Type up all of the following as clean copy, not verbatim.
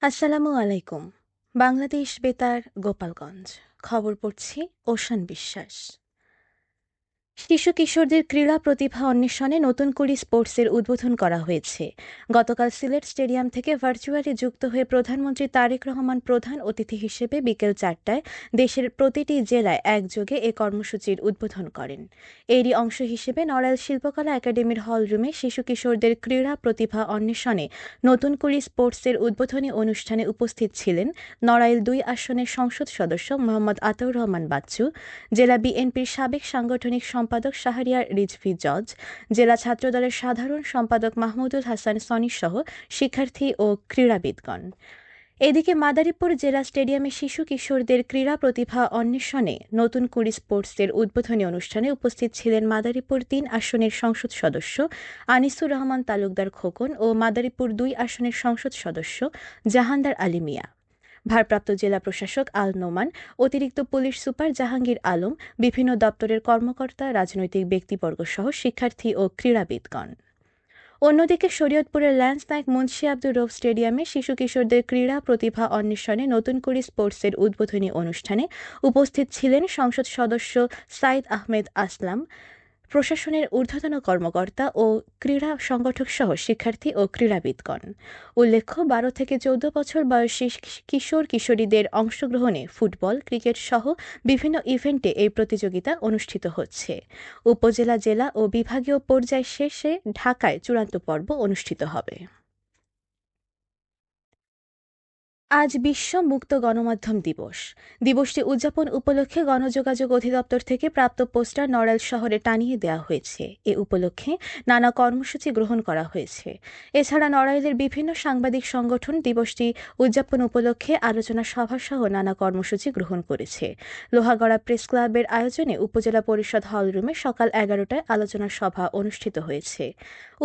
আসসালামু আলাইকুম। বাংলাদেশ বেতার, গোপালগঞ্জ। খবর পড়ছি ওশান বিশ্বাস। শিশু কিশোরদের ক্রীড়া প্রতিভা অন্বেষণে নতুন করে স্পোর্টসের উদ্বোধন করা হয়েছে। গতকাল সিলেট স্টেডিয়াম থেকে ভার্চুয়ালি যুক্ত হয়ে প্রধানমন্ত্রী তারেক রহমান প্রধান অতিথি হিসেবে বিকেল 4টায় দেশের প্রতিটি জেলায় একযোগে এ কর্মসূচির উদ্বোধন করেন। এরই অংশ হিসেবে নড়াইল শিল্পকলা একাডেমির হলরুমে শিশু কিশোরদের ক্রীড়া প্রতিভা অন্বেষণে নতুন করে স্পোর্টসের উদ্বোধনী অনুষ্ঠানে উপস্থিত ছিলেন নড়াইল 2 আসনের সংসদ সদস্য মোহাম্মদ আতাউর রহমান বাচ্চু, জেলা বিএনপির সাবেক সাংগঠনিক সম্পাদক শাহরিয়ার রিজভী জজ, জেলা ছাত্রদলের সাধারণ সম্পাদক মাহমুদুল হাসান সনি সহ শিক্ষার্থী ও ক্রীড়াবিদগণ। এদিকে মাদারীপুর জেলা স্টেডিয়ামে শিশু কিশোরদের ক্রীড়া প্রতিভা অন্বেষণে নতুন কুড়ি স্পোর্টসের উদ্বোধনী অনুষ্ঠানে উপস্থিত ছিলেন মাদারীপুর 3 আসনের সংসদ সদস্য আনিসুর রহমান তালুকদার খোকন ও মাদারীপুর 2 আসনের সংসদ সদস্য জাহানদার আলী মিয়া। ভারপ্রাপ্ত জেলা প্রশাসক আল নোমান, অতিরিক্ত পুলিশ সুপার জাহাঙ্গীর আলম, বিভিন্ন দপ্তরের কর্মকর্তা, রাজনৈতিক ব্যক্তিবর্গ সহ শিক্ষার্থী ও ক্রীড়াবিদগণ। অন্যদিকে শরীয়তপুরের ল্যান্স নায়েক মুন্সি আব্দুর রউফ স্টেডিয়ামে শিশু কিশোরদের ক্রীড়া প্রতিভা অন্বেষণে নতুন করে স্পোর্টসের উদ্বোধনী অনুষ্ঠানে উপস্থিত ছিলেন সংসদ সদস্য সাইদ আহমেদ আসলাম, প্রশাসনের ঊর্ধ্বতন কর্মকর্তা ও ক্রীড়া সংগঠক সহ শিক্ষার্থী ও ক্রীড়াবিদগণ। উল্লেখ্য, 12 থেকে 14 বছর বয়সী কিশোর কিশোরীদের অংশগ্রহণে ফুটবল, ক্রিকেট সহ বিভিন্ন ইভেন্টে এই প্রতিযোগিতা অনুষ্ঠিত হচ্ছে। উপজেলা, জেলা ও বিভাগীয় পর্যায় শেষে ঢাকায় চূড়ান্ত পর্ব অনুষ্ঠিত হবে। আজ বিশ্ব মুক্ত গণমাধ্যম দিবস। দিবসটি উদযাপন উপলক্ষে গণযোগাযোগ অধিদপ্তর থেকে প্রাপ্ত পোস্টার নড়াইল শহরে টানিয়ে দেওয়া হয়েছে। এ উপলক্ষে নানা কর্মসূচি গ্রহণ করা হয়েছে। এছাড়া নড়াইলের বিভিন্ন সাংবাদিক সংগঠন দিবসটি উদযাপন উপলক্ষে আলোচনা সভা সহ নানা কর্মসূচি গ্রহণ করেছে। লোহাগড়া প্রেস ক্লাবের আয়োজনে উপজেলা পরিষদ হলরুমে সকাল 11টায় আলোচনা সভা অনুষ্ঠিত হয়েছে।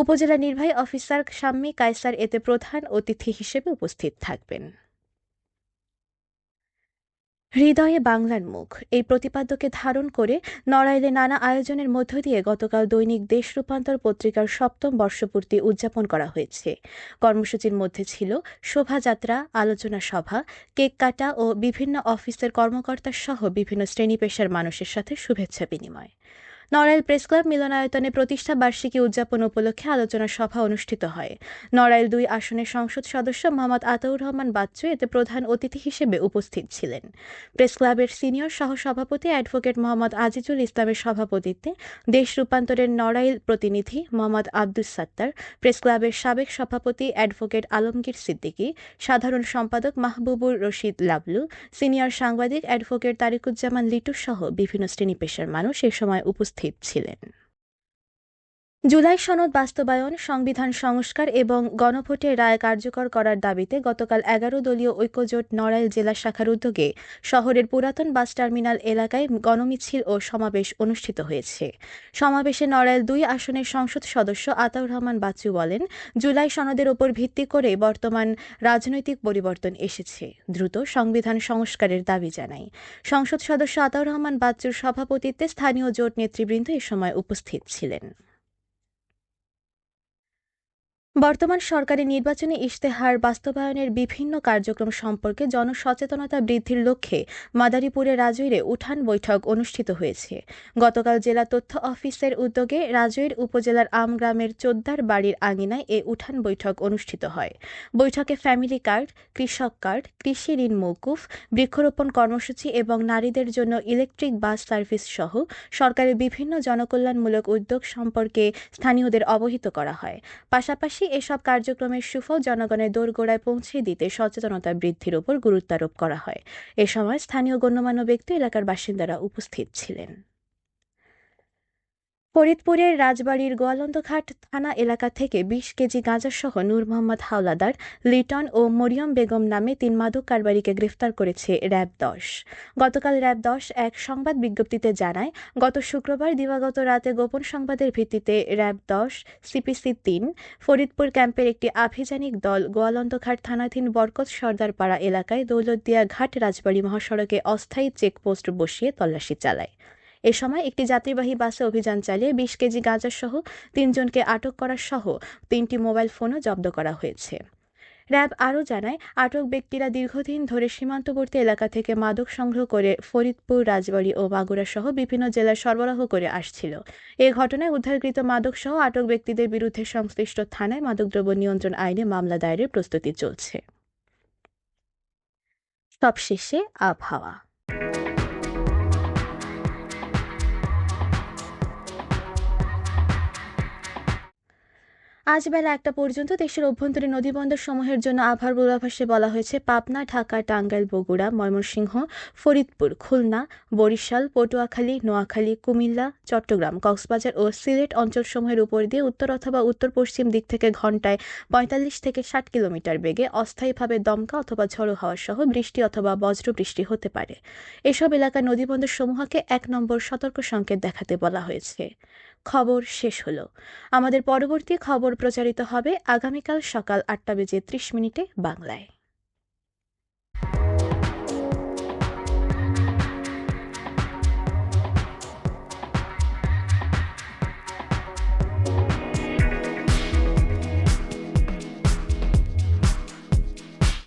উপজেলা নির্বাহী অফিসার শাম্মী কায়সার এতে প্রধান অতিথি হিসেবে উপস্থিত থাকবেন। হৃদয়ে বাংলার মুখ এই প্রতিপাদ্যকে ধারণ করে নড়াইলে নানা আয়োজনের মধ্য দিয়ে গতকাল দৈনিক দেশ রূপান্তর পত্রিকার 7ম বর্ষপূর্তি উদযাপন করা হয়েছে। কর্মসূচির মধ্যে ছিল শোভাযাত্রা, আলোচনা সভা, কেক কাটা ও বিভিন্ন অফিসের কর্মকর্তা সহ বিভিন্ন শ্রেণী পেশার মানুষের সাথে শুভেচ্ছা বিনিময়। নড়াইল প্রেস ক্লাব মিলনায়তনে প্রতিষ্ঠা বার্ষিকী উদযাপন উপলক্ষে আলোচনা সভা অনুষ্ঠিত হয়। নড়াইল 2 আসনের সংসদ সদস্য মোহাম্মদ আতাউর রহমান বাচ্চু এতে প্রধান অতিথি হিসেবে উপস্থিত ছিলেন। প্রেস ক্লাবের সিনিয়র সহসভাপতি অ্যাডভোকেট মোহাম্মদ আজিজুল ইসলামের সভাপতিত্বে দেশ রূপান্তরের নড়াইল প্রতিনিধি মোহাম্মদ আব্দুস সাত্তার, প্রেস ক্লাবের সাবেক সভাপতি অ্যাডভোকেট আলমগীর সিদ্দিকী, সাধারণ সম্পাদক মাহবুবুর রশিদ লাবলু, সিনিয়র সাংবাদিক অ্যাডভোকেট তারিকুজ্জামান লিটু সহ বিভিন্ন শ্রেণী পেশার মানুষ এ সময় উপস্থিত ছিলেন। জুলাই সনদ বাস্তবায়ন, সংবিধান সংস্কার এবং গণভোটের রায় কার্যকর করার দাবিতে গতকাল 11 দলীয় ঐক্যজোট নড়াইল জেলা শাখার উদ্যোগে শহরের পুরাতন বাস টার্মিনাল এলাকায় গণমিছিল ও সমাবেশ অনুষ্ঠিত হয়েছে। সমাবেশে নড়াইল 2 আসনের সংসদ সদস্য আতাউর রহমান বাচ্চু বলেন, জুলাই সনদের ওপর ভিত্তি করে বর্তমান রাজনৈতিক পরিবর্তন এসেছে। দ্রুত সংবিধান সংস্কারের দাবি জানাই। সংসদ সদস্য আতাউর রহমান বাচ্চুর সভাপতিত্বে স্থানীয় জোট নেতৃবৃন্দ এ সময় উপস্থিত ছিলেন। বর্তমান সরকারের নির্বাচনী ইশতেহার বাস্তবায়নের বিভিন্ন কার্যক্রম সম্পর্কে জনসচেতনতা বৃদ্ধির লক্ষ্যে মাদারীপুরের রাজৈরে উঠান বৈঠক অনুষ্ঠিত হয়েছে। গতকাল জেলা তথ্য অফিসের উদ্যোগে রাজৈর উপজেলার আমগ্রামের চোদ্দার বাড়ির আঙিনায় এ উঠান বৈঠক অনুষ্ঠিত হয়। বৈঠকে ফ্যামিলি কার্ড, কৃষক কার্ড, কৃষি ঋণ মওকুফ, বৃক্ষরোপণ কর্মসূচি এবং নারীদের জন্য ইলেকট্রিক বাস সার্ভিস সহ সরকারের বিভিন্ন জনকল্যাণমূলক উদ্যোগ সম্পর্কে স্থানীয়দের অবহিত করা হয়। পাশাপাশি এসব কার্যক্রমের সুফল জনগণের দোরগোড়ায় পৌঁছে দিতে সচেতনতা বৃদ্ধির উপর গুরুত্বারোপ করা হয়। এ সময় স্থানীয় গণ্যমান্য ব্যক্তি, এলাকার বাসিন্দারা উপস্থিত ছিলেন। ফরিদপুরের রাজবাড়ীর গোয়ালন্দঘাট থানা এলাকা থেকে 20 কেজি গাঁজাসহ নূর মোহাম্মদ হাওলাদার, লিটন ও মরিয়ম বেগম নামে 3 মাদক কারবারিকে গ্রেফতার করেছে র্যাব 10। গতকাল র্যাব 10 এক সংবাদ বিজ্ঞপ্তিতে জানায়, গত শুক্রবার দিবাগত রাতে গোপন সংবাদের ভিত্তিতে র্যাব 10 সিপিসি 3 ফরিদপুর ক্যাম্পের একটি আভিযানিক দল গোয়ালন্দঘাট থানাধীন বরকত সর্দারপাড়া এলাকায় দৌলতদিয়া ঘাট রাজবাড়ী মহাসড়কে অস্থায়ী চেকপোস্ট বসিয়ে তল্লাশি চালায়। এ সময় একটি যাত্রীবাহী বাসে অভিযান চালিয়ে 20 কেজি গাঁজাসহ 3 জনকে আটক করা সহ 3টি মোবাইল ফোনও জব্দ করা হয়েছে। র্যাব আরও জানায়, আটক ব্যক্তিরা দীর্ঘদিন ধরে সীমান্তবর্তী এলাকা থেকে মাদক সংগ্রহ করে ফরিদপুর, রাজবাড়ী ও মাগুরা সহ বিভিন্ন জেলায় সরবরাহ করে আসছিল। এ ঘটনায় উদ্ধারকৃত মাদকসহ আটক ব্যক্তিদের বিরুদ্ধে সংশ্লিষ্ট থানায় মাদকদ্রব্য নিয়ন্ত্রণ আইনে মামলা দায়েরের প্রস্তুতি চলছে। সবশেষে আবহাওয়া। আজ বেলা ১টা পর্যন্ত দেশের অভ্যন্তরীণ নদীবন্দর সমূহের জন্য আবহাওয়ার পূর্বাভাসে বলা হয়েছে, পাবনা, ঢাকা, টাঙ্গাইল, বগুড়া, ময়মনসিংহ, ফরিদপুর, খুলনা, বরিশাল, পটুয়াখালী, নোয়াখালী, কুমিল্লা, চট্টগ্রাম, কক্সবাজার ও সিলেট অঞ্চলসমূহের উপর দিয়ে উত্তর অথবা উত্তর পশ্চিম দিক থেকে ঘন্টায় ৪৫ থেকে ৬০ কিলোমিটার বেগে অস্থায়ীভাবে দমকা অথবা ঝোড়ো হাওয়া সহ বৃষ্টি অথবা বজ্রবৃষ্টি হতে পারে। এসব এলাকার নদীবন্দর সমূহকে ১ নম্বর সতর্ক সংকেত দেখাতে বলা হয়েছে। খবর শেষ হলো। আমাদের পরবর্তী খবর প্রচারিত হবে আগামীকাল সকাল ৮টা বেজে ৩০ মিনিটে বাংলায়।